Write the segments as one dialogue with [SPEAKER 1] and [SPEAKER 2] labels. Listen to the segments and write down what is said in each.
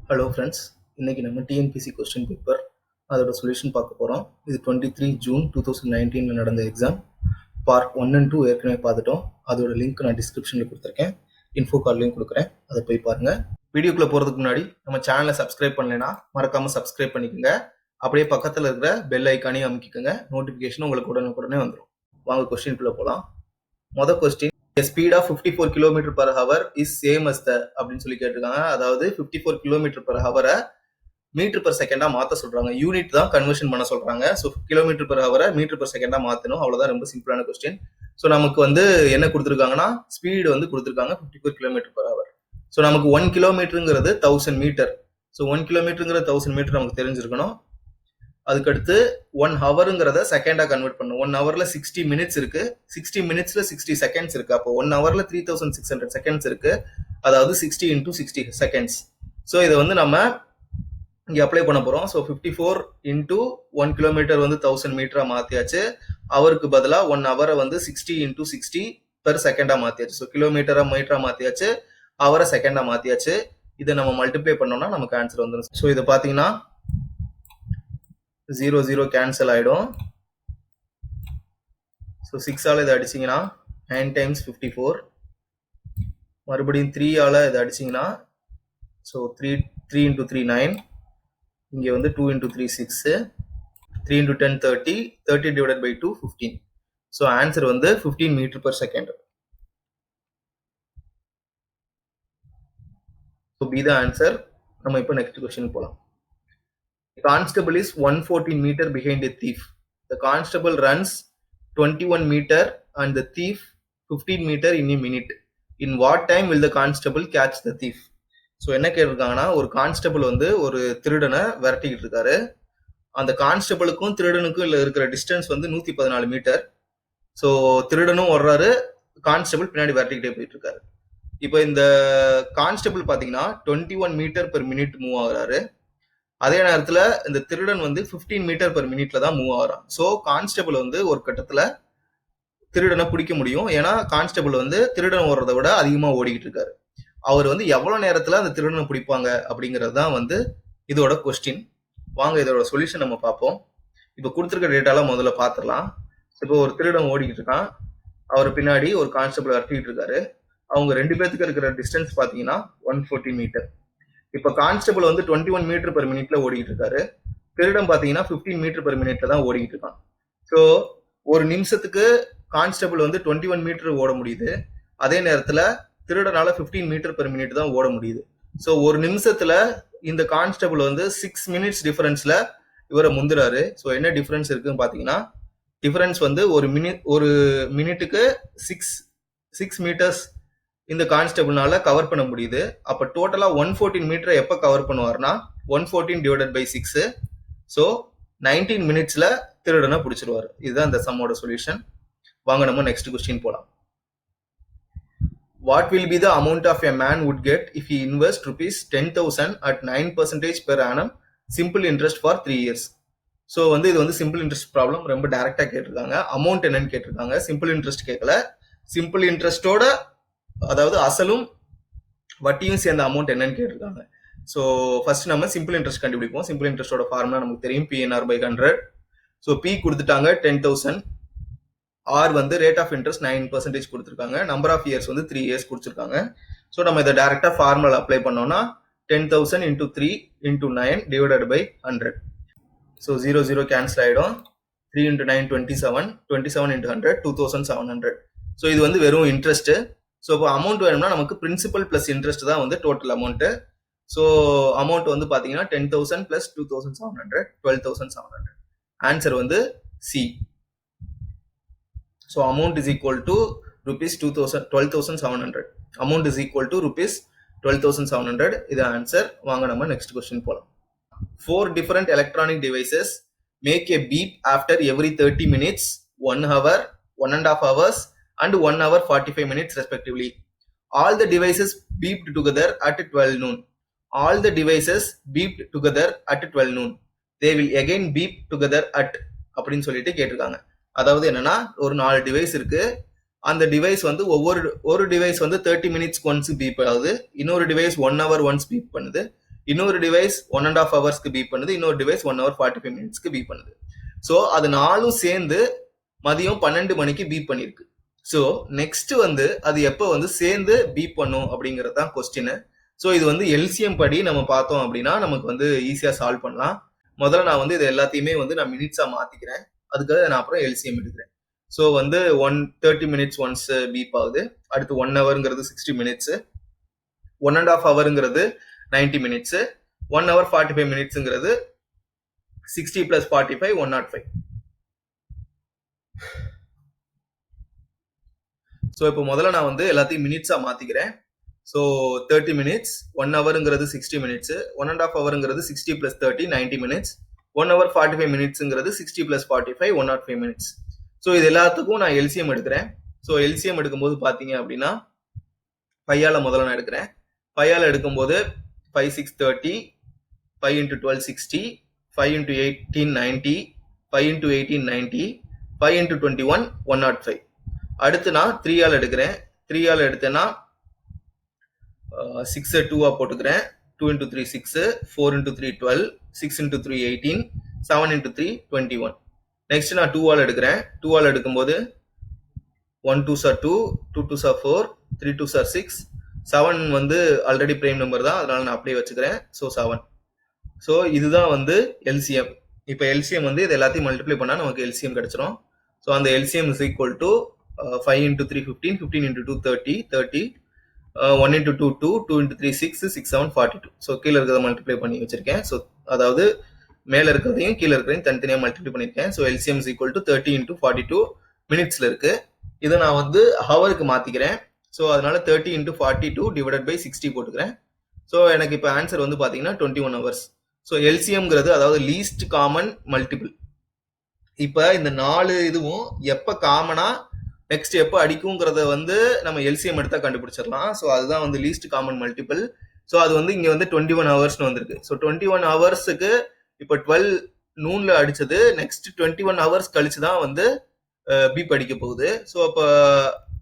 [SPEAKER 1] Hello friends, இன்றைக்கி நம்ம TNPSC question paper அதோட சொல்யூஷன் பார்க்க போகிறோம். இது 23 ஜூன் 2019 நடந்த எக்ஸாம். பார்ட் 1 and 2 ஏற்கனவே பார்த்துட்டோம். அதோட லிங்க் நான் டிஸ்கிரிப்ஷனில் கொடுத்துருக்கேன், இன்ஃபோ கார்ட்லையும் கொடுக்குறேன், அதை போய் பாருங்கள். வீடியோக்குள்ளே போகிறதுக்கு முன்னாடி நம்ம சேனலை சப்ஸ்கிரைப் பண்ணலைன்னா மறக்காமல் சப்ஸ்கிரைப் பண்ணிக்கோங்க. அப்படியே பக்கத்தில் இருக்கிற பெல் ஐக்கானையும் அமைக்கிக்கோங்க, நோட்டிஃபிகேஷன் உங்களுக்கு உடனுக்குடனே வந்துடும். வாங்க கொஸ்டின்குள்ளே போகலாம். மொதல் question, a speed of 54 km per hour is same as the அப்படின்னு சொல்லி கேட்டிருக்காங்க. அதாவது 54 km per hour metre per செகண்டா மாற்ற சொல்றாங்க. யூனிட் தான் கன்வர்ஷன் பண்ண சொல்றாங்க. So kilometre per hour metre per செகண்டா மாற்றணும். அவ்வளோதான், ரொம்ப சிம்பிளான கொஸ்டின். ஸோ நமக்கு என்ன கொடுத்துருக்காங்கன்னா ஸ்பீடு கொடுத்துருக்காங்க 54 km per hour. ஸோ நமக்கு 1 கிலோமீட்டருங்கிறது 1000 மீட்டர். ஸோ 1 கிலோமீட்டருங்கிற 1000 மீட்டர் நமக்கு தெரிஞ்சிருக்கணும். அதுக்கடுத்து 1 ஹவருங்கிறத செகண்டா கன்வெர்ட் பண்ணும். 1 ஹவர்ல 60 மினிட்ஸ் இருக்கு, 60 மினிட்ஸ்ல 60 செகண்ட்ஸ் இருக்கு. அப்போ 1 ஹவர்ல 3600 செகண்ட்ஸ் இருக்கு, அதாவது 60 into 60 செகண்ட்ஸ். ஸோ இதை நம்ம இங்க அப்ளை பண்ண போறோம். So 54 into 1 kilometre 1000 மீட்டரா மாத்தியாச்சு. அவருக்கு பதிலா 1 ஹவரை 60 into 60 பெர் செகண்டா மாத்தியாச்சு. ஸோ கிலோமீட்டரா மீட்டரா மாத்தியாச்சு, ஹவரை செகண்டா மாத்தியாச்சு. இதை நம்ம மல்டிப்ளை பண்ணோம்னா நமக்கு ஆன்சர் வந்துடும். ஸோ இதை பாத்தீங்கன்னா 0 0 கேன்சல் ஆயிடும். ஸோ 6 ஆல இதை அடிச்சிங்கன்னா 9 times 54, மறுபடியும் 3 ஆல இதை அடிச்சிங்கன்னா ஸோ 3 into 3 9, இங்கே 2 into 3 6, 3 into 10 30, 30 divided by 2 15. So answer 15 metre per second. So be the answer. நம்ம இப்போ நெக்ஸ்ட் கொஸ்டின் போகலாம். The constable is 114 meter behind a thief. The constable runs 21 meter and the thief 15 meter in a minute. In what time will the constable catch the thief? So என்ன கேட்டிருக்காங்கன்னா, ஒரு constable ஒரு திருடனை விரட்டிக்கிட்டு இருக்காரு. அந்த கான்ஸ்டபிளுக்கும் திருடனுக்கும் இருக்கிற distance 114 metre. So திருடனும் ஓடுறாரு, constable பின்னாடி விரட்டிக்கிட்டே போயிட்டு இருக்காரு. இப்போ இந்த கான்ஸ்டபிள் பார்த்தீங்கன்னா 21 மீட்டர் பெர் மினிட் மூவ் ஆகுறாரு. அதே நேரத்துல இந்த திருடன் 15 மீட்டர் பெர் மினிட்ல தான் மூவ் ஆகிறான். ஸோ கான்ஸ்டபிள் ஒரு கட்டத்துல திருடனை பிடிக்க முடியும். ஏன்னா கான்ஸ்டபிள் திருடன் ஓடுறத விட அதிகமா ஓடிக்கிட்டு இருக்காரு. அவர் எவ்வளவு நேரத்துல அந்த திருடனை பிடிப்பாங்க அப்படிங்கிறது தான் இதோட கொஸ்டின். வாங்க இதோட சொல்யூஷன் நம்ம பார்ப்போம். இப்போ கொடுத்துருக்க டேட்டாலாம் முதல்ல பார்த்துடலாம். இப்போ ஒரு திருடன் ஓடிக்கிட்டு இருக்கான், அவர் பின்னாடி ஒரு கான்ஸ்டபிள் வரட்டிட்டு இருக்காரு. அவங்க 2 பேத்துக்கு இருக்கிற டிஸ்டன்ஸ் பாத்தீங்கன்னா 140 மீட்டர். இப்ப கான்ஸ்டபிள் 21 மீட்டர் பெர் மினிட்ல ஓடிக்கிட்டு இருக்காரு. திருடம் பாத்தீங்கன்னா 15 மீட்டர் பெர் மினிட்ல தான் ஓடிக்கிட்டு இருக்கான். ஸோ ஒரு நிமிஷத்துக்கு கான்ஸ்டபிள் 21 மீட்டர் ஓட முடியுது. அதே நேரத்துல திருடனால 15 மீட்டர் பெர் மினிட் தான் ஓட முடியுது. ஸோ ஒரு நிமிஷத்துல இந்த கான்ஸ்டபிள் 6 மினிட்ஸ் டிஃபரன்ஸ்ல இவரை முந்துறாரு. ஸோ என்ன டிஃபரன்ஸ் இருக்குன்னு பாத்தீங்கன்னா, டிஃபரன்ஸ் ஒரு மினிட்டுக்கு 6 மீட்டர்ஸ் இந்த கான்ஸ்டபிள்னால கவர் பண்ண முடியுது. அப்ப டோட்டலா 114 மீட்டரை எப்ப கவர் பண்ணுவார்னா 114 டிவைடட் பை 6. ஸோ 19 மினிட்ஸ்ல திருடனை பிடிச்சிருவாரு. இதுதான் இந்த சம்மோட சொல்யூஷன். வாங்க நம்ம நெக்ஸ்ட் கொஸ்டின் போலாம். What will be the amount of a man would get if he invest rupees 10,000 at 9% per annum simple interest for 3 years? So இது சிம்பிள் இன்ட்ரெஸ்ட் ப்ராப்ளம். ரொம்ப டைரக்டா கேட்டிருக்காங்க. அமௌண்ட் என்னன்னு கேட்டிருக்காங்க, சிம்பிள் இன்ட்ரெஸ்ட் கேட்கல. சிம்பிள் இன்ட்ரெஸ்டோட அதாவது அசலும் வட்டியும் சேர்ந்த அமௌண்ட் என்னன்னு கேட்டிருக்காங்க. ஸோ ஃபர்ஸ்ட் நம்ம சிம்பிள் இன்ட்ரெஸ்ட் கண்டுபிடிப்போம். சிம்பிள் இன்ட்ரெஸ்டோட ஃபார்முலா நமக்கு தெரியும், PNR/100. ஸோ பி கொடுத்துட்டாங்க 10,000, ஆர் ரேட் ஆஃப் இன்ட்ரெஸ்ட் 9% கொடுத்துருக்காங்க, நம்பர் ஆஃப் இயர்ஸ் 3 இயர்ஸ் கொடுத்துருக்காங்க. ஸோ நம்ம இதை டைரக்டா ஃபார்முலா அப்ளை பண்ணோம்னா 10,000 into 3 into 9 divided by 100. So 0 0 cancel ஆயிடும். 3 into 9 27, 27 into 100 2700. ஸோ இது வெறும் இன்ட்ரெஸ்ட். ஸோ இப்போ அமௌண்ட் வேணும்னா நமக்கு பிரின்சிபல் பிளஸ் இன்ட்ரெஸ்ட் தான் டோட்டல் அமௌண்ட். ஸோ அமௌண்ட் பார்த்தீங்கன்னா 10,000 plus 2,700 12,700. Answer C. So amount is equal to rupees 12,700. Amount is equal to rupees 12,700. இது answer. வாங்க நம்ம நெக்ஸ்ட் கொஸ்டின் போகலாம். 4 different electronic devices make a beep after every 30 minutes, 1 hour, 1.5 hours and 1 hour 45 minutes respectively. All the devices beeped together at 12 noon. All the devices beeped together at 12 noon. They will again beep together at அப்படின்னு சொல்லிட்டு கேட்டிருக்காங்க. அதாவது என்னன்னா, ஒரு 4 device இருக்கு. அந்த device ஒரு device 30 minutes once beep ஆகுது, இன்னொரு டிவைஸ் 1 hour ஒன்ஸ் பீப் பண்ணுது, இன்னொரு டிவைஸ் 1.5 ஹவர்ஸ்க்கு பீப் பண்ணுது, இன்னொரு டிவைஸ் 1 hour 45 minutesக்கு பீப் பண்ணுது. ஸோ அது நாலும் சேர்ந்து மதியம் 12 மணிக்கு பீப் பண்ணிருக்கு. ஸோ நெக்ஸ்ட் வந்து அது எப்போ வந்து சேர்ந்து பீப் பண்ணும் அப்படிங்கிறது தான் கொஸ்டின். ஸோ இது வந்து எல்சிஎம் படி நம்ம பார்த்தோம் அப்படின்னா நமக்கு வந்து ஈஸியா சால்வ் பண்ணலாம். முதல்ல நான் வந்து இது எல்லாத்தையுமே வந்து நான் மினிட்ஸா மாத்திக்கிறேன், அதுக்காக நான் அப்புறம் எல்சிஎம் எடுக்கிறேன். ஸோ வந்து 30 minutes ஒன்ஸ் பீப் ஆகுது, அடுத்து 1 hourங்கிறது 60 minutes, 1.5 hourங்கிறது 90 minutes, 1 hour 45 minutesங்கிறது 60 plus 45 105. ஸோ இப்போ முதல்ல நான் வந்து எல்லாத்தையும் மினிட்ஸா மாத்திக்கிறேன். ஸோ 30 minutes, 1 hourங்கிறது 60 minutes, 1.5 hourங்கிறது 60 plus 30 90 minutes, 1 hour 45 minutesங்கிறது 60 plus 45 105 minutes. ஸோ இது எல்லாத்துக்கும் நான் எல்சிஎம் எடுக்கிறேன். ஸோ எல்சிஎம் எடுக்கும்போது பார்த்தீங்க அப்படின்னா பையால முதல்ல நான் எடுக்கிறேன். பையால எடுக்கும்போது 5 6 30, 5 into 12 60, 5 into 18 90, 5 into 18 90, 5 into 21 105. அடுத்து நான் 3 ஆல் எடுக்கிறேன். 3 ஆல் எடுத்தேன்னா 6 2 போட்டுக்கிறேன். 2 into 3 6, 4 into 3 12, 6 into 3 18, 7 into 3 21. Next நான் 2 ஆல் எடுக்கிறேன். 2 ஆல் எடுக்கும்போது 1 2s are 2, 2 2s are 4, 3 2s are 6, 7 வந்து ஆல்ரெடி பிரைம் நம்பர் தான், அதனால நான் அப்படியே வச்சுக்கிறேன். ஸோ 7. ஸோ இதுதான் வந்து எல்சிஎம். இப்போ எல்சிஎம் வந்து இது எல்லாத்தையும் மல்டிப்ளை பண்ணால் நமக்கு எல்சிஎம் கிடைச்சிரும். ஸோ அந்த LCM is equal to 5 into 3 15, 15 into 2 30, 30, 1 into 2 2, 2 into 3 6, 6 7 42. So கீழே இருக்கிறத மல்டிப்ளை பண்ணி வச்சிருக்கேன். ஸோ அதாவது மேலே இருக்கிறதையும் கீழே இருக்கிறதையும் தனித்தனியாக மல்டிப்ளை பண்ணியிருக்கேன். So LCM is equal to 30 into 42 மினிட்ஸில் இருக்கு. இதை நான் வந்து ஹவருக்கு மாற்றிக்கிறேன். ஸோ அதனால 30 into 42 டிவைடட் பை 60 போட்டுக்கிறேன். ஸோ எனக்கு இப்போ ஆன்சர் வந்து பார்த்தீங்கன்னா 21 hours. ஸோ எல்சிஎம்ங்கிறது அதாவது லீஸ்ட் காமன் மல்டிபிள். இப்போ இந்த 4 இதுவும் எப்போ காமனா நெக்ஸ்ட் எப்போ அடிக்குங்கிறத வந்து நம்ம எல்சிஎம் எடுத்தா கண்டுபிடிச்சிடலாம். ஸோ அதுதான் வந்து லீஸ்ட் காமன் மல்டிபிள். ஸோ அது வந்து இங்கே வந்து 21 ஹவர்ஸ்னு வந்திருக்கு. ஸோ 21 ஹவர்ஸுக்கு இப்போ 12 நூன்ல அடிச்சது நெக்ஸ்ட் 21 ஹவர்ஸ் கழிச்சு தான் வந்து பீப் அடிக்க போகுது. ஸோ அப்போ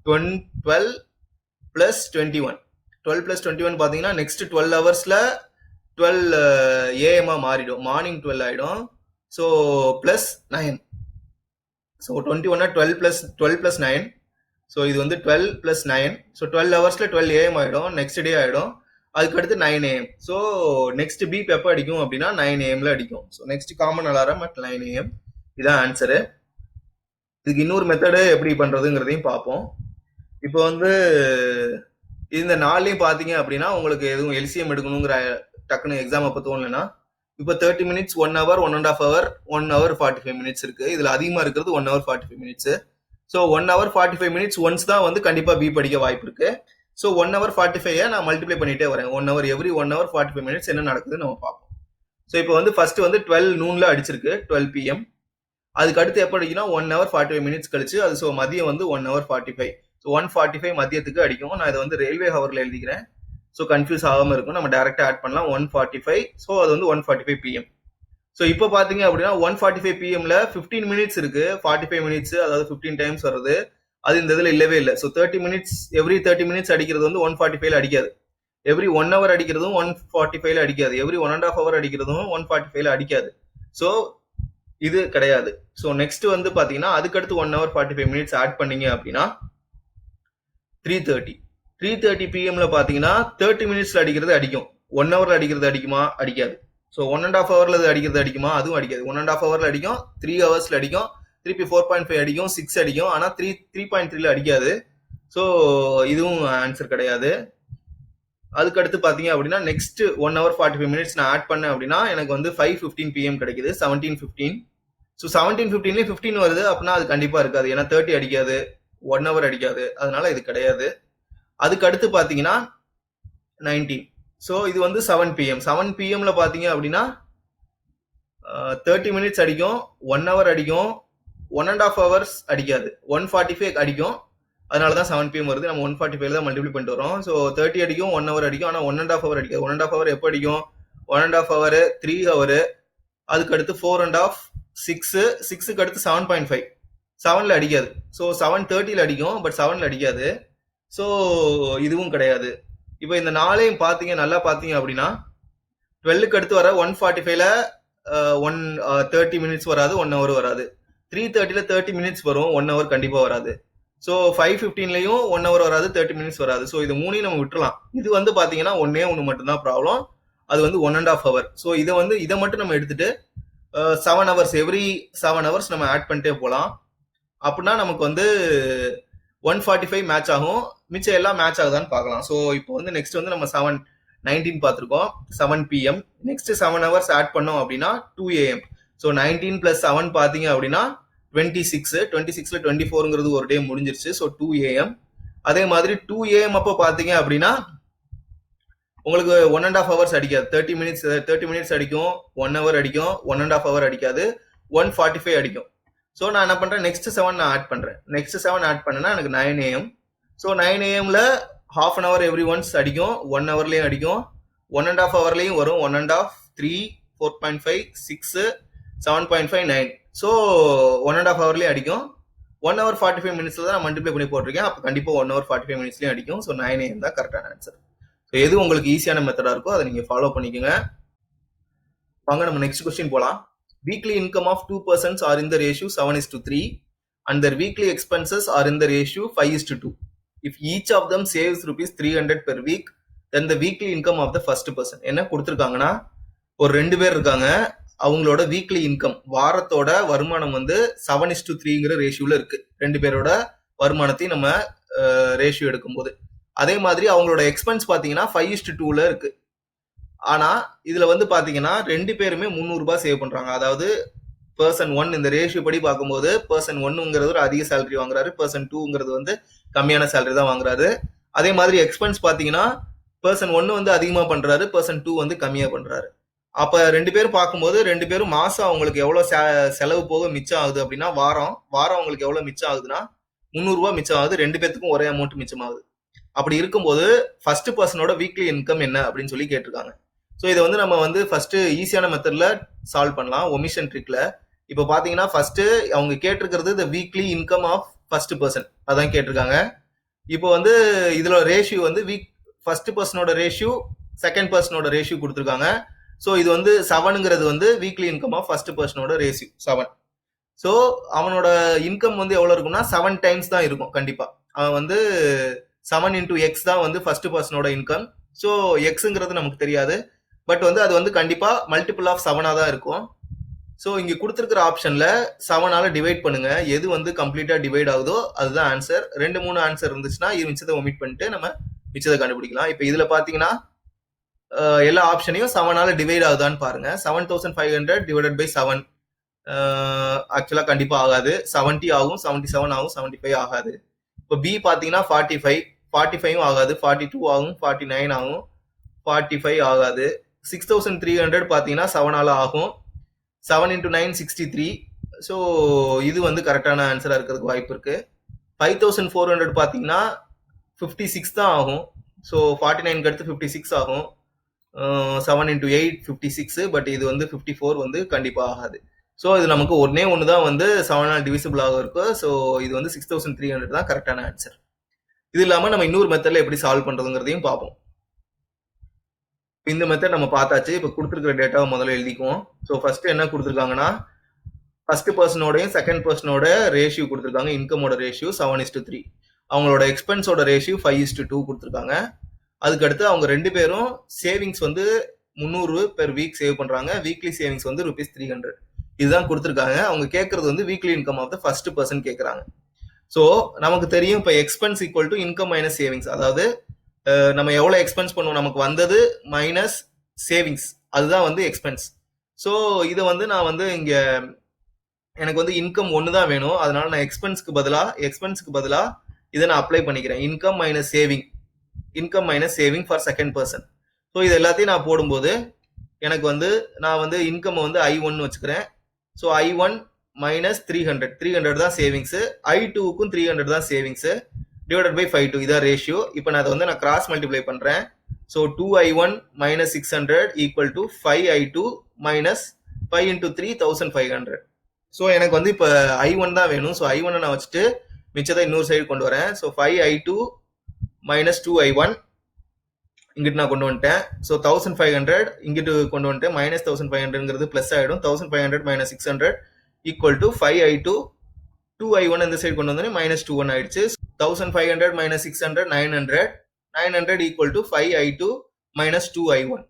[SPEAKER 1] 12 plus 21, 12 plus 21 பார்த்தீங்கன்னா நெக்ஸ்ட் 12 ஹவர்ஸ்ல 12 ஏஎம்மா மாறிடும், மார்னிங் 12 ஆயிடும். So plus 9. So 21 12 plus 9. So இது வந்து 12 plus 9. ஸோ 12 ஹவர்ஸ்ல 12 ஏஎம் ஆயிடும், நெக்ஸ்ட் டே ஆயிடும். அதுக்கடுத்து 9 AM. ஸோ நெக்ஸ்ட் பீப் எப்போ அடிக்கும் அப்படின்னா 9 AM அடிக்கும். So next common alarm at 9 AM. இதான் ஆன்சரு. இதுக்கு இன்னொரு மெத்தடு எப்படி பண்றதுங்கிறதையும் பார்ப்போம். இப்போ வந்து இந்த 4லையும் பார்த்தீங்க அப்படின்னா உங்களுக்கு எதுவும் எல்சிஎம் எடுக்கணுங்கிற டக்குன்னு எக்ஸாம் அப்போ தோணலைன்னா இப்போ 30 minutes 1 hour 1.5 hour 1 hour 45 minutes இருக்கு. இதுல அதிகமா இருக்கிறது 1 hour 45 minutes. So 1 hour 45 minutes once தான் வந்து கண்டிப்பா பீப் அடிக்க வாய்ப்பு இருக்கு. ஸோ 1 hour 45 நான் மல்டிப்ளை பண்ணிட்டே வரேன். 1 hour எவ்ரி 1 hour 45 minutes என்ன நடக்குதுன்னு நம்ம பார்ப்போம். ஸோ இப்போ வந்து ஃபர்ஸ்ட் வந்து 12 நூன்ல அடிச்சிருக்கு 12 PM. அதுக்கு அடுத்து எப்போ அடிக்குன்னா 1 hour 45 minutes கழிச்சு அது ஸோ மதியம் வந்து 1 hour 45. ஸோ 1:45 மதியத்துக்கு அடிக்கும். நான் இதை வந்து ரயில்வே ஹவர்ல எழுதிக்கிறேன். ஸோ கன்ஃபியூஸ் ஆகாம இருக்கும், நம்ம டைரக்டா ஆட் பண்ணலாம். 1:45. ஸோ அது வந்து 1:45 PM. ஸோ இப்போ பாத்தீங்க அப்படின்னா 1:45 PMல 15 minutes இருக்கு, 45 minutes அதாவது 15 டைம்ஸ் வருது. அது இந்த இதுல இல்லவே இல்லை. ஸோ 30 minutes எவ்ரி 30 minutes அடிக்கிறது வந்து 1:45ல அடிக்காது. எவ்ரி 1 hour அடிக்கிறதும் 1:45ல அடிக்காது. எவ்ரி 1.5 hour அடிக்கிறதும் 1:45ல அடிக்காது. ஸோ இது கிடையாது. ஸோ நெக்ஸ்ட் வந்து பாத்தீங்கன்னா அதுக்கடுத்து 1 hour 45 minutes ஆட் பண்ணீங்க அப்படின்னா 3:30 PMல பாத்தீங்கன்னா 30 minutesல அடிக்கிறது அடிக்கும். 1 hourல அடிக்கிறது அடிக்குமா? அடிக்காது. ஸோ 1.5 hourல அடிக்கிறது அடிக்குமா? அதுவும் அடிக்காது. 1.5 hourல அடிக்கும், 3 ஹவர்ஸ்ல அடிக்கும், திருப்பி 4.5 அடிக்கும், 6 அடிக்கும். ஆனா 3.3ல அடிக்காது. ஸோ இதுவும் ஆன்சர் கிடையாது. அதுக்கடுத்து பாத்தீங்க அப்படின்னா நெக்ஸ்ட் 1 hour 45 minutes நான் ஆட் பண்ணேன் அப்படின்னா எனக்கு வந்து 5:15 PM கிடைக்குது. 17:15. ஸோ 17:15ல 15 வருது அப்படின்னா அது கண்டிப்பா இருக்காது. ஏன்னா 30 அடிக்காது, 1 hour அடிக்காது, அதனால இது கிடையாது. அதுக்கு அடுத்து பாத்தீங்கன்னா 19. ஸோ இது வந்து 7 PM. 7 PMல பாத்தீங்க அப்படின்னா 30 minutes அடிக்கும், 1 hour அடிக்கும், 1.5 hours அடிக்காது, 1:45 அடிக்கும். அதனாலதான் 7 PM வருது. நம்ம 1:45 தான் மல்டிப்ளை பண்ணிட்டு வரோம். ஸோ 30 அடிக்கும், 1 hour அடிக்கும், ஆனா 1.5 hour அடிக்காது. 1.5 hour எப்போ அடிக்கும்? 1.5 hour 3 hour, அதுக்கு அடுத்து 4.5, 6, 6க்கு அடுத்து 7.5. 7ல அடிக்காது. ஸோ 7:30ல அடிக்கும், பட் 7ல அடிக்காது. ஸோ இதுவும் கிடையாது. இப்போ இந்த 4ஐயும் பாத்தீங்க, நல்லா பாத்தீங்க அப்படின்னா 12க்கு அடுத்து வர 145ல 30 மினிட்ஸ் வராது, 1 hour வராது. 330ல 30 மினிட்ஸ் வரும், 1 hour கண்டிப்பா வராது. ஸோ 515லையும் 1 hour வராது, 30 மினிட்ஸ் வராது. ஸோ இது மூணையும் நம்ம விட்டுறலாம். இது வந்து பாத்தீங்கன்னா ஒன்று மட்டும்தான் ப்ராப்ளம். அது வந்து 1.5 hour. ஸோ இதை மட்டும் நம்ம எடுத்துட்டு 7 hours, எவ்ரி 7 hours நம்ம ஆட் பண்ணிட்டே போகலாம். அப்படின்னா நமக்கு வந்து 145 மேட்ச் ஆகும். மிச்சம் எல்லாம் மேட்ச் ஆகுதான்னு பார்க்கலாம். ஸோ இப்போ வந்து நெக்ஸ்ட் வந்து நம்ம 7:19 பார்த்துருக்கோம், 7 PM. நெக்ஸ்ட் 7 hours ஆட் பண்ணோம் அப்படின்னா 2 AM. ஸோ 19 + 7 பார்த்தீங்க அப்படின்னா 26. 26ல 24ங்கிறது ஒரு டே முடிஞ்சிருச்சு. So 2 AM. அதே மாதிரி 2 AM அப்போ பார்த்தீங்க அப்படின்னா உங்களுக்கு 1.5 hours அடிக்காது. 30 மினிட்ஸ் அடிக்கும், 1 hour அடிக்கும், 1.5 hour அடிக்காது, 145 அடிக்கும். ஸோ நான் என்ன பண்றேன், நெக்ஸ்ட் 7 நான் ஆட் பண்றேன். நெக்ஸ்ட் 7 ஆட் பண்ணேன்னா எனக்கு 9 AM. So 9 AMல half an hour every once அடிக்கும், 1 hourலயும் அடிக்கும், 1.5 hourலயும் வரும். 1.5, 3, 4.5, 6, 7.5, 9. ஸோ 1.5 hourலயும் அடிக்கும். 1 hour 45 மினிட்ஸ்ல தான் நான் மல்டிப்ளை பண்ணி போட்டிருக்கேன். அப்போ கண்டிப்பா 1 hour 45 மினிட்ஸ்லயும் அடிக்கும். ஸோ 9 AM தான் கரெக்டான ஆன்சர். ஸோ எது உங்களுக்கு ஈஸியான மெத்தடா இருக்கோ அதை நீங்க ஃபாலோ பண்ணிக்கோங்க. வாங்க நம்ம நெக்ஸ்ட் கொஸ்டின் போலாம். Weekly income of 2 persons are in the ratio 7:3 and their weekly expenses are in the ratio 5:2. If each of them saves rupees 300 per week, then the weekly income of the first person. என்ன கொடுத்துருக்காங்கன்னா, ஒரு 2 பேர் இருக்காங்க, அவங்களோட weekly income வாரத்தோட வருமானம் வந்து 7:3ங்கிற ரேஷியோல இருக்கு. 2 பேரோட வருமானத்தையும் நம்ம ரேஷியோ எடுக்கும்போது, அதே மாதிரி அவங்களோட எக்ஸ்பென்ஸ் பாத்தீங்கன்னா 5:2ல இருக்கு. ஆனா இதுல வந்து பாத்தீங்கன்னா 2 பேருமே 300 ரூபாய் சேவ் பண்றாங்க. அதாவது பர்சன் 1 இந்த ரேஷியோ படி பார்க்கும்போது பர்சன் 1ங்கிறது ஒரு அதிக சேலரி வாங்குறாரு, பர்சன் 2ங்கிறது வந்து கம்மியான சேலரி தான் வாங்குறாரு. அதே மாதிரி எக்ஸ்பென்ஸ் பாத்தீங்கன்னா பர்சன் 1 வந்து அதிகமா பண்றாரு, பர்சன் 2 வந்து கம்மியா பண்றாரு. அப்ப 2 பேரும் பார்க்கும்போது 2 பேரும் மாசம் அவங்களுக்கு எவ்வளவு செலவு போக மிச்சம் ஆகுது அப்படின்னா, வாரம் அவங்களுக்கு எவ்வளவு மிச்சம் ஆகுதுன்னா 300 ரூபாய் மிச்சம் ஆகுது. 2 பேத்துக்கும் ஒரே அமௌண்ட் மிச்சம் ஆகுது. அப்படி இருக்கும்போது ஃபர்ஸ்ட் பர்சனோட வீக்லி இன்கம் என்ன அப்படின்னு சொல்லி கேட்டிருக்காங்க. ஸோ இதை வந்து நம்ம வந்து ஃபர்ஸ்ட் ஈஸியான மெத்தட்ல சால்வ் பண்ணலாம், ஒமிஷன் ட்ரிக்ல. இப்போ பாத்தீங்கன்னா ஃபர்ஸ்ட் அவங்க கேட்டிருக்கிறது the weekly income of first person, அதான் கேட்டிருக்காங்க. இப்போ வந்து இதுல ரேஷியோ வந்து ஃபர்ஸ்ட் பர்சனோட ரேஷியோ, செகண்ட் பர்சனோட ரேஷியோ கொடுத்துருக்காங்க. ஸோ இது வந்து 7ங்கிறது வந்து வீக்லி இன்கம் ஆஃப் ஃபர்ஸ்ட் பர்சனோட ரேஷியோ 7. ஸோ அவனோட இன்கம் வந்து எவ்வளவு இருக்கும்னா 7 டைம்ஸ் தான் இருக்கும் கண்டிப்பா. அவன் வந்து 7 into X தான் வந்து ஃபர்ஸ்ட் பர்சனோட இன்கம். ஸோ எக்ஸுங்கிறது நமக்கு தெரியாது, பட் வந்து அது வந்து கண்டிப்பா மல்டிபிள் ஆஃப் 7ஆ தான் இருக்கும். ஸோ இங்க கொடுத்துருக்கிற ஆப்ஷன்ல 7ஆல டிவைட் பண்ணுங்க. எது வந்து கம்ப்ளீட்டா டிவைட் ஆகுதோ அதுதான் ஆன்சர். 2-3 ஆன்சர் இருந்துச்சுன்னா மிச்சத்தை ஒமிட் பண்ணிட்டு நம்ம மிச்சத்தை கண்டுபிடிக்கலாம். இப்போ இதுல பாத்தீங்கன்னா எல்லா ஆப்ஷனையும் 7ஆல டிவைட் ஆகுதான்னு பாருங்க. 7500 டிவைடட் பை 7 ஆக்சுவலா கண்டிப்பா ஆகாது. 70 ஆகும், 77 ஆகும், 75 ஆகாது. இப்போ பி பாத்தீங்கன்னா 45 ஆகாது, 42 ஆகும், 49 ஆகும், 45 ஆகாது. 6300 பாத்தீங்கன்னா 7ஆல ஆகும். 7 into 9 63. ஸோ இது வந்து கரெக்டான ஆன்சரா இருக்கிறதுக்கு வாய்ப்பு இருக்கு. 5400 பாத்தீங்கன்னா 56 தான் ஆகும். ஸோ 49க்கு அடுத்து 56 ஆகும். 7 into 8 56, பட் இது வந்து 54 வந்து கண்டிப்பா ஆகாது. ஸோ இது நமக்கு ஒன்று தான் வந்து 7ஆல் டிவிசிபிள் ஆக இருக்கு. ஸோ இது வந்து 6300 தான் கரெக்டான ஆன்சர். இது இல்லாம நம்ம இன்னொரு மெத்தட்ல எப்படி சால்வ் பண்றதுங்கிறதையும் பார்ப்போம். இந்த மெத்தட் நம்ம பார்த்தாச்சு. இப்போ கொடுத்துருக்கிற டேட்டாவை முதல்ல எழுதிக்குவோம். ஸோ ஃபர்ஸ்ட் என்ன கொடுத்துருக்காங்கன்னா, ஃபர்ஸ்ட் பர்சனோடையும் செகண்ட் பர்சனோட ரேஷியோ கொடுத்துருக்காங்க. இன்கமோட ரேஷியோ 7:3. அவங்களோட எக்ஸ்பென்ஸோட ரேஷியோ 5:2 கொடுத்துருக்காங்க. அதுக்கடுத்து அவங்க 2 பேரும் சேவிங்ஸ் வந்து 300 பெர் வீக் சேவ் பண்றாங்க. வீக்லி சேவிங்ஸ் வந்து ₹300. இதுதான் கொடுத்துருக்காங்க. அவங்க கேட்கறது வந்து weekly income of the first person கேட்கறாங்க. ஸோ நமக்கு தெரியும் இப்போ expense equal to income minus savings. அதாவது நம்ம எவ்வளவு எக்ஸ்பென்ஸ் பண்ணுவோம், நமக்கு வந்தது மைனஸ் சேவிங்ஸ், அதுதான் வந்து எக்ஸ்பென்ஸ். ஸோ இதை வந்து நான் வந்து இங்க எனக்கு வந்து இன்கம் 1 தான் வேணும், அதனால நான் எக்ஸ்பென்ஸ்க்கு பதிலா இதை நான் அப்ளை பண்ணிக்கிறேன். Income minus saving for second person. So இது எல்லாத்தையும் நான் போடும்போது எனக்கு வந்து நான் வந்து இன்கம் வந்து I1 வச்சுக்கிறேன். ஸோ I1 மைனஸ் 300 தான் சேவிங்ஸ், I2க்கும் 300 தான் சேவிங்ஸ், டிவைடட் பை 5 இதான் ரேஷியோ. இப்போ நான் அதை வந்து நான் கிராஸ் மல்டிப்ளை பண்றேன். So 2I1 minus 600 equal to 5I2 minus 5 into 3 1500. So எனக்கு வந்து இப்போ I1 தான் வேணும். ஸோ I1 நான் வச்சுட்டு மிச்சத்தை இன்னொரு சைடு கொண்டு வரேன். ஸோ 5I2 மைனஸ் 2I1 இங்கிட்டு நான் கொண்டு வந்துட்டேன். ஸோ 1500 இங்கிட்டு கொண்டு வந்துட்டேன். மைனஸ் 1500ங்கிறது பிளஸ் ஆகிடும். 1500 minus 600 equal to 5i2 2i1 இந்த சைடு கொண்டு வந்தோடனே மைனஸ் 21 ஆயிடுச்சு. 1500 minus 600 900 equal to 5i2 minus 2i1.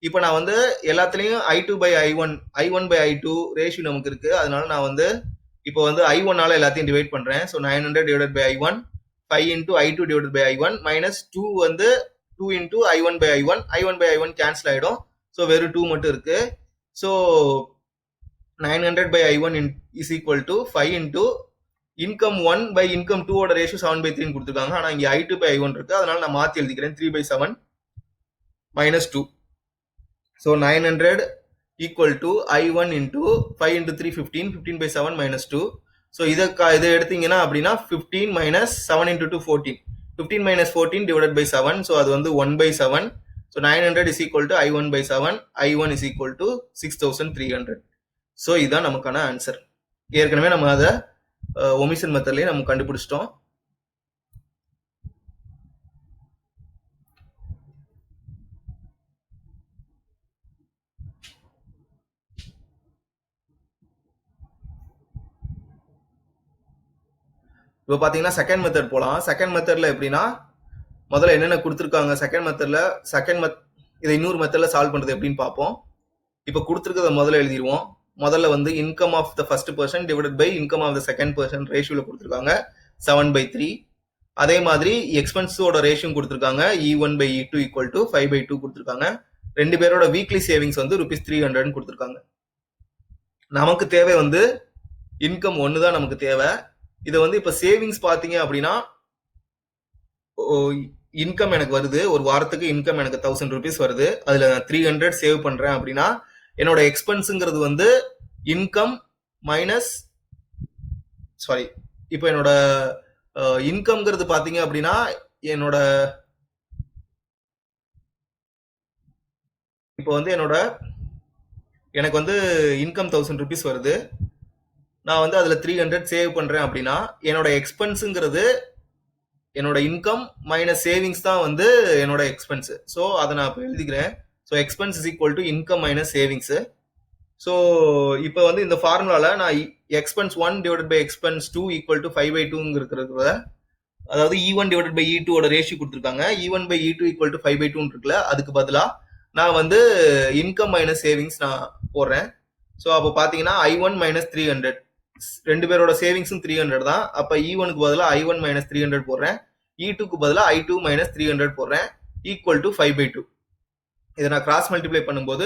[SPEAKER 1] இப்போ நான் வந்து எல்லாத்துலேயும் i2 by i1 by i2 ratio நமக்கு இருக்கு. அதனால நான் வந்து இப்போ வந்து i1ஆல எல்லாத்தையும் டிவைட் பண்றேன். So 900 divide by i1 5 into i2 divide by i1 minus 2 வந்து 2 into i1 by i1 by i1 cancel ஆகிடும். ஸோ வெறும் 2 மட்டும் இருக்கு. So 900 by i1 is equal to 5 into income 1 by income 2 ஓட ரேஷியோ 7/3 கொடுத்துருக்காங்க. ஆனால் இங்கே i2 பை i1 இருக்கு. அதனால நான் மாற்றி எழுதிக்கிறேன் 3/7 minus 2. So 900 equal to i1 into 5 into 3 15 15/7 minus 2. So இதை எடுத்தீங்கன்னா அப்படின்னா 15 minus 7 into 2 14 15 minus 14 divide by 7. So அது வந்து 1/7. So 900 is equal to i1 by 7. i1 is equal to 6300. So இதுதான் நமக்கான ஆன்சர். ஏற்கனவே நம்ம அதை ஒமிஷன் மெத்தட்லேயே நம்ம கண்டுபிடிச்சிட்டோம். இப்போ பார்த்தீங்கன்னா செகண்ட் மெத்தட் போகலாம். செகண்ட் மெத்தடில் எப்படின்னா முதல்ல என்னென்ன கொடுத்துருக்காங்க செகண்ட் மெத்தடில் இதை இன்னொரு மெத்தடில் சால்வ் பண்ணுறது எப்படின்னு பார்ப்போம். இப்போ கொடுத்துருக்கத முதல்ல எழுதிடுவோம். முதல்ல வந்து income of the first person divided by income of the second person ரேஷியோவில் கொடுத்துருக்காங்க 7/3. அதே மாதிரி எக்ஸ்பென்ஸோட ரேஷியோ கொடுத்துருக்காங்க E1 by E2 equal to 5/2 கொடுத்துருக்காங்க. ரெண்டு பேரோட வீக்லி சேவிங்ஸ் வந்து ₹300 கொடுத்துருக்காங்க. நமக்கு தேவை வந்து இன்கம் 1 தான் நமக்கு தேவை. இதை வந்து இப்போ சேவிங்ஸ் பார்த்தீங்க அப்படின்னா இன்கம் எனக்கு வருது, ஒரு வாரத்துக்கு இன்கம் எனக்கு ₹1000 வருது. அதில் நான் 300 சேவ் பண்ணுறேன் அப்படின்னா என்னோட எக்ஸ்பென்ஸுங்கிறது வந்து இன்கம் மைனஸ் இப்போ என்னோட இன்கம்ங்கிறது பார்த்தீங்க அப்படின்னா இப்போ வந்து எனக்கு வந்து இன்கம் ₹1000 வருது. நான் வந்து அதில் 300 சேவ் பண்ணுறேன் அப்படின்னா என்னோட எக்ஸ்பென்ஸுங்கிறது என்னோட இன்கம் மைனஸ் சேவிங்ஸ் தான் வந்து என்னோட எக்ஸ்பென்ஸ். ஸோ அதை நான் இப்போ எழுதிக்கிறேன். So expense is equal to income minus savings. So இப்போ வந்து இந்த ஃபார்முலாவில் நான் expense 1 divide by expense 2 equal to 5/2 இருக்கிறத, அதாவது E1 டிவைட் பை E2 ஓட ரேஷியோ கொடுத்துருக்காங்க. E1 by E2 equal to 5/2 இருக்குல்ல, அதுக்கு பதிலாக நான் வந்து இன்கம் மைனஸ் சேவிங்ஸ் நான் போடுறேன். ஸோ அப்போ பார்த்தீங்கன்னா I1 மைனஸ் 300, ரெண்டு பேரோட சேவிங்ஸும் 300 தான். அப்போ E1க்கு பதிலாக I1 மைனஸ் 300 போடுறேன், E2க்கு பதிலாக I2 மைனஸ் 300 போடுறேன், ஈக்குவல் டு 5/2. இதை நான் கிராஸ் மல்டிப்ளை பண்ணும்போது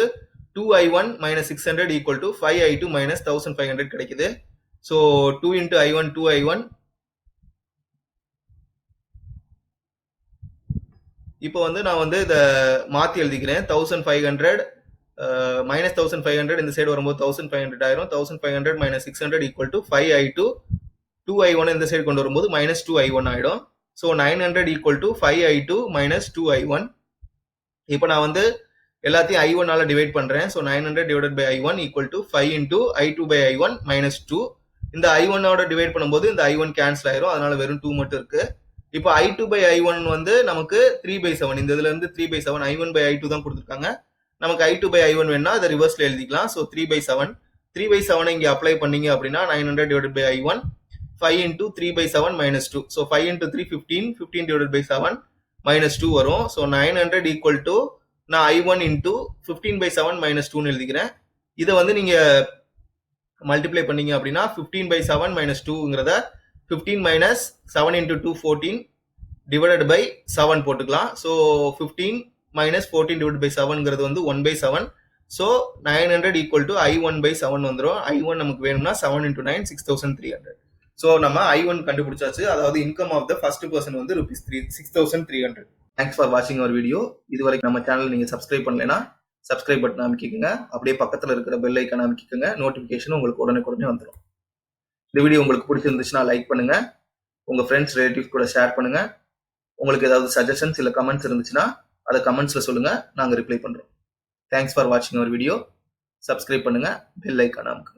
[SPEAKER 1] 2I1 minus 600 equal to 5I2 minus 1500 கிடைக்குது. So 2 into I1 2I1. இப்போ வந்து நான் வந்து இதை மாற்றி எழுதிக்கிறேன். 1500 மைனஸ் 1500 இந்த சைடு வரும்போது 1500 ஆயிரும். 1500 minus 600 equal to 5I2 2I1 இந்த சைடு கொண்டு வரும்போது மைனஸ் 2I1 ஆயிடும். So 900 equal to 5I2 minus 2I1. இப்போ நான் வந்து எல்லாத்தையும் I1ஆல டிவைட் பண்ணுறேன். So 900 divide by I1 equal to 5 into I2 by I1 minus 2. இந்த I1ஓட டிவைட் பண்ணும்போது இந்த I1 கேன்சல் ஆயிரும். அதனால வெறும் 2 மட்டும் இருக்கு. இப்போ I2 பை I1 வந்து நமக்கு 3/7. இந்த இதுல இருந்து 3/7 I1 பை I2 தான் கொடுத்துருக்காங்க. நமக்கு I2 பை I1 வேணா அதை ரிவர்ஸ்ல எழுதிக்கலாம். ஸோ 3/7 இங்கே அப்ளை பண்ணீங்க அப்படின்னா 900 divide by I1 5 into 3/7 minus 2. So 5 into 3 15 divide by 7 minus 2 வரும். ஸோ 900 ஈக்குவல் டு நான் I1 இன்டூ 15/7 மைனஸ் 2ன்னு எழுதிக்கிறேன். இதை வந்து நீங்க மல்டிப்ளை பண்ணீங்க அப்படின்னா 15/7 மைனஸ் 2ங்கிறத 15 மைனஸ் 7 இன்டூ 2 14 டிவைடட் பை 7 போட்டுக்கலாம். ஸோ 15 மைனஸ் 14 டிவைட் பை 7ங்கிறது வந்து 1/7. ஸோ 900 ஈக்குவல் டு I1/7 வந்துடும். I1 நமக்கு வேணும்னா 7 இன்டூ 9 6300. ஸோ நம்ம I1 கண்டுபிடிச்சாச்சு. அதாவது income of the first person வந்து ₹6300. தேங்க்ஸ் ஃபார் வாட்சிங் அவர் வீடியோ. இது வரைக்கும் நம்ம சேனல் நீங்கள் சப்ஸ்கிரைப் பண்ணலைன்னா சப்ஸ்கிரைப் பட்டன் அமைக்கிக்கோங்க. அப்படியே பக்கத்தில் இருக்கிற பெல் ஐக்கான் அமைக்கிக்கோங்க. நோட்டிஃபிகேஷன் உங்களுக்கு உடனே வந்துடும். இந்த வீடியோ உங்களுக்கு பிடிச்சிருந்துச்சுன்னா லைக் பண்ணுங்க, உங்க ஃப்ரெண்ட்ஸ் ரிலேட்டிவ்ஸ் கூட ஷேர் பண்ணுங்க. உங்களுக்கு ஏதாவது சஜஷன்ஸ் இல்லை கமெண்ட்ஸ் இருந்துச்சுன்னா அதை கமெண்ட்ஸ்ல சொல்லுங்க, நாங்கள் ரிப்ளை பண்றோம். தேங்க்ஸ் ஃபார் வாட்சிங் அவர் வீடியோ. சப்ஸ்கிரைப் பண்ணுங்க, பெல் ஐக்கான் அமைக்குங்க.